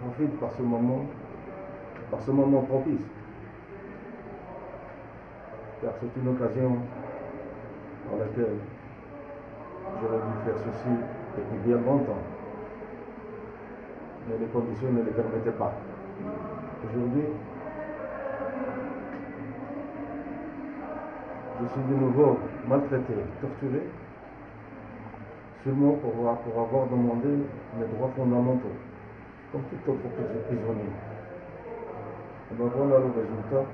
profite par ce moment propice. Car c'est une occasion dans laquelle j'aurais dû faire ceci depuis bien longtemps. Mais les conditions ne le permettaient pas. Aujourd'hui, je suis de nouveau maltraité, torturé, seulement pour avoir demandé mes droits fondamentaux, comme tout autre prisonnier. Et donc voilà le résultat.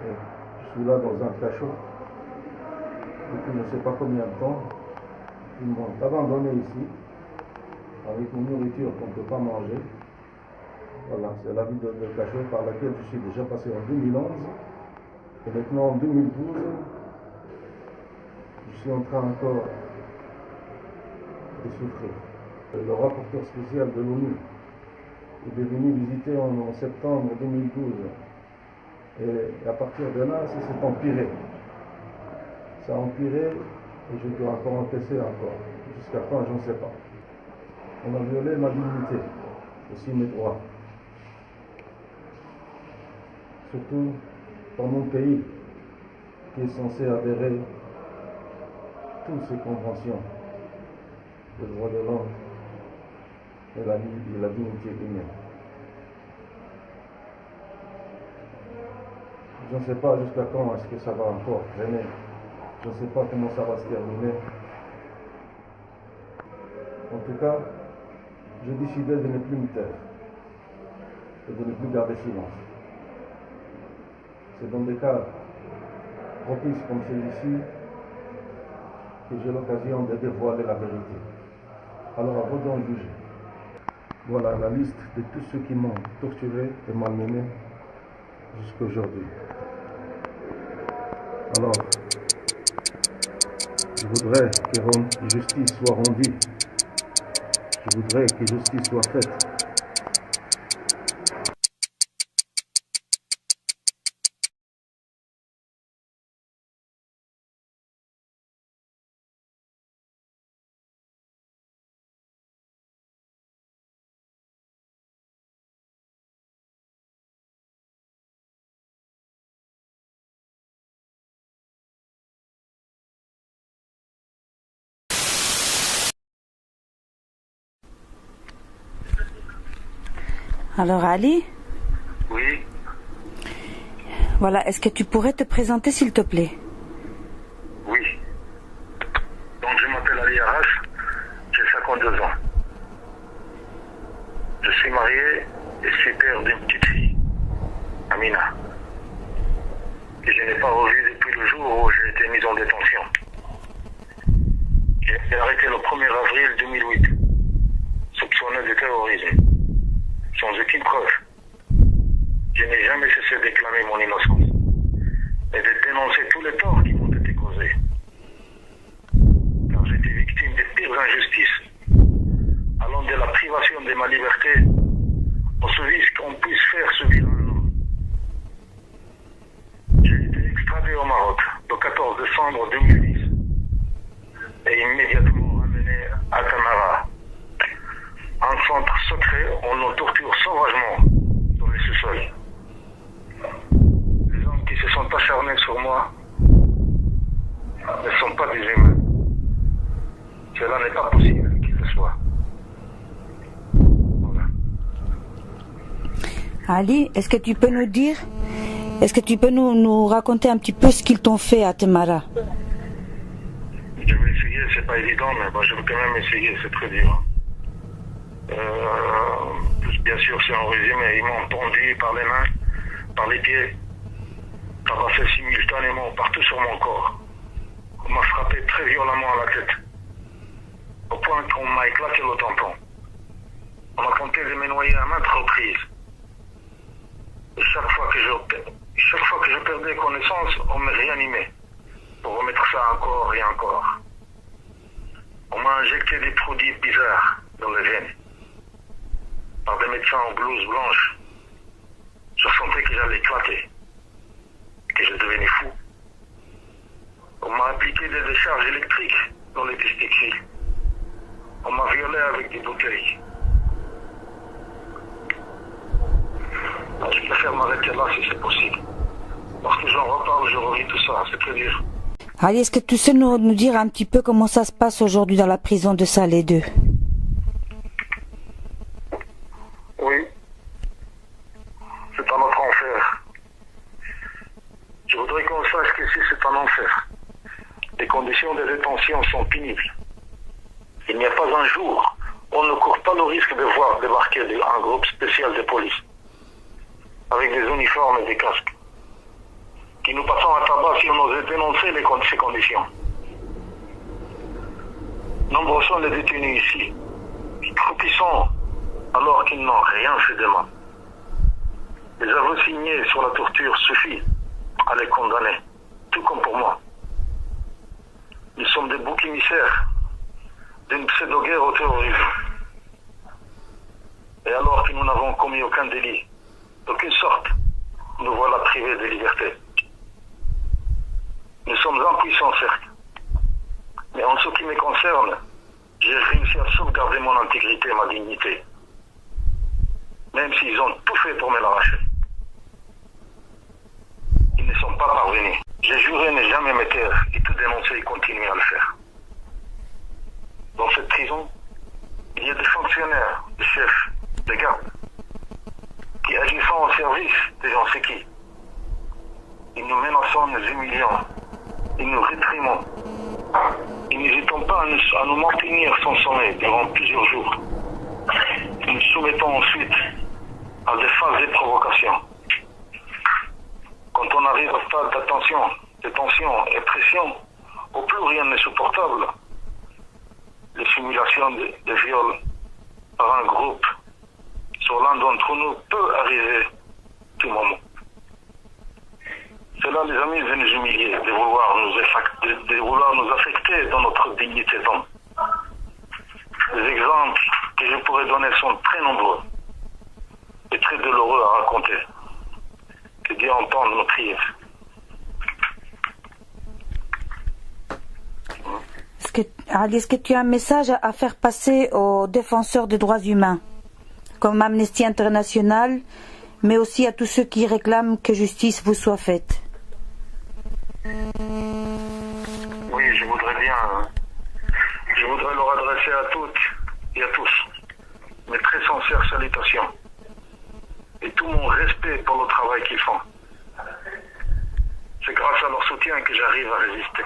Et je suis là dans un cachot depuis je ne sais pas combien de temps. Ils m'ont abandonné ici, avec une nourriture qu'on ne peut pas manger. Voilà, c'est la vie de cachot par laquelle je suis déjà passé en 2011. Et maintenant en 2012, je suis en train encore de souffrir. Le rapporteur spécial de l'ONU est venu visiter en septembre 2012. Et à partir de là, ça s'est empiré. Ça a empiré et je dois encore encaisser encore. Jusqu'à quand, je ne sais pas. On a violé ma dignité, aussi mes droits. Surtout dans mon pays, qui est censé adhérer à toutes ces conventions des droits de l'homme et la dignité humaine. Je ne sais pas jusqu'à quand est-ce que ça va encore traîner. Je ne sais pas comment ça va se terminer. En tout cas, j'ai décidé de ne plus me taire et de ne plus garder silence. C'est dans des cas propices comme celui-ci que j'ai l'occasion de dévoiler la vérité. Alors à vous d'en juger. Voilà la liste de tous ceux qui m'ont torturé et malmené jusqu'à aujourd'hui. Alors, je voudrais que justice soit rendue. Je voudrais que justice soit faite. Alors Ali? Oui. Voilà, est-ce que tu pourrais te présenter s'il te plaît? Oui. Donc je m'appelle Ali Arras, j'ai 52 ans. Je suis marié et suis père d'une petite fille, Amina, que je n'ai pas revue depuis le jour où j'ai été mis en détention. J'ai été arrêté le 1er avril 2008, soupçonné de terrorisme. Sans aucune preuve. Je n'ai jamais cessé de déclamer mon innocence et de dénoncer tous les torts qui m'ont été causés. Car j'étais victime des pires injustices, allant de la privation de ma liberté au service qu'on puisse faire subir un homme. J'ai été extradé au Maroc le 14 décembre 2010 et immédiatement ramené à Tamara, un centre secret où on nous torture sauvagement dans les sous-sols. Les hommes qui se sont acharnés sur moi ne sont pas des humains. Cela n'est pas possible qu'ils le soient. Voilà. Ali, est-ce que tu peux nous raconter un petit peu ce qu'ils t'ont fait à Temara? Je vais essayer, c'est pas évident, mais bon, je vais quand même essayer, c'est très dur. Bien sûr, c'est en résumé. Ils m'ont pendu par les mains, par les pieds, tabassé simultanément partout sur mon corps. On m'a frappé très violemment à la tête, au point qu'on m'a éclaté le tampon. On m'a tenté de me noyer à maintes reprises. Et chaque fois que je perdais connaissance, on me réanimait pour remettre ça encore et encore. On m'a injecté des produits bizarres dans les veines par des médecins en blouse blanche. Je sentais que j'allais éclater, que je devenais fou. On m'a appliqué des décharges électriques dans les testicules. On m'a violé avec des bouteilles. Je préfère m'arrêter là si c'est possible. Parce que j'en reparle, je revis tout ça, c'est très dur. Ali, est-ce que tu sais nous dire un petit peu comment ça se passe aujourd'hui dans la prison de Salé 2? Oui. C'est un autre enfer. Je voudrais qu'on sache qu'ici c'est un enfer. Les conditions de détention sont pénibles. Il n'y a pas un jour où on ne court pas le risque de voir débarquer un groupe spécial de police, avec des uniformes et des casques, qui nous passons à tabac si on osait dénoncer ces conditions. Nombreux sont les détenus ici, croupissant alors qu'ils n'ont rien fait de mal. Les aveux signés sur la torture suffisent à les condamner, tout comme pour moi. Nous sommes des boucs émissaires d'une pseudo-guerre au terrorisme. Et alors que nous n'avons commis aucun délit, d'aucune sorte, nous voilà privés de liberté. Nous sommes impuissants, certes, mais en ce qui me concerne, j'ai réussi à sauvegarder mon intégrité et ma dignité, même s'ils ont tout fait pour me l'arracher. Ils ne sont pas parvenus. J'ai juré ne jamais me taire et tout dénoncer et continuer à le faire. Dans cette prison, il y a des fonctionnaires, des chefs, des gardes, qui agissant au service des gens c'est qui. Ils nous menaçons, nous humilions, ils nous réprimons. Ils n'hésitent pas à nous maintenir sans sommeil durant plusieurs jours. Nous nous soumettons ensuite à des phases de provocation. Quand on arrive au stade de tension et pression, au plus rien n'est supportable, les simulations de viol par un groupe sur l'un d'entre nous peut arriver tout moment. C'est là, les amis, de nous humilier, de vouloir nous affecter dans notre dignité d'homme. Les exemples que je pourrais donner sont très nombreux et très douloureux à raconter. Que Dieu entende nos prières. Ali, est-ce que tu as un message à faire passer aux défenseurs des droits humains, comme Amnesty International, mais aussi à tous ceux qui réclament que justice vous soit faite? Oui, je voudrais leur adresser à toutes et à tous mes très sincères salutations et tout mon respect pour le travail qu'ils font. C'est grâce à leur soutien que j'arrive à résister.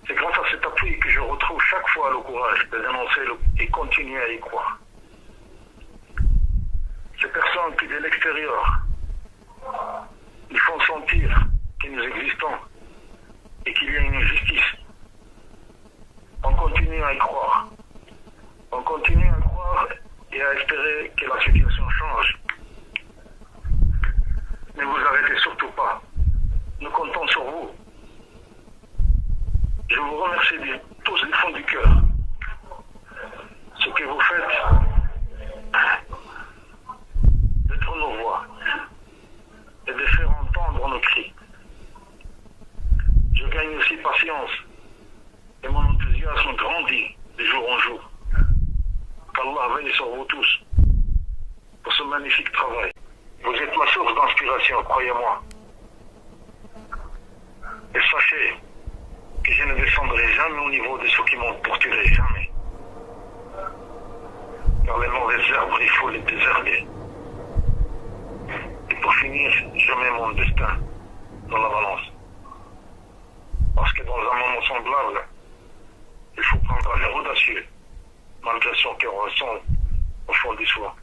C'est grâce à cet appui que je retrouve chaque fois le courage de dénoncer et continuer à y croire. Ces personnes qui, de l'extérieur, ils font sentir que nous existons et qu'il y a une justice. On continue à y croire. On continue à croire et à espérer que la situation change. Ne vous arrêtez surtout pas. Nous comptons sur vous. Je vous remercie tous du fond du cœur. Ce que vous faites, d'être nos voix et de faire entendre nos cris. Je gagne aussi patience et mon enthousiasme grandit de jour en jour. Qu'Allah veille sur vous tous pour ce magnifique travail. Vous êtes ma source d'inspiration, croyez-moi. Et sachez que je ne descendrai jamais au niveau de ceux qui m'ont torturé, jamais. Car les mauvaises herbes, il faut les désherber. Et pour finir, je mets mon destin dans la balance. Parce que dans un moment semblable, il faut prendre un air audacieux, malgré son cœur ressent au fond du soi.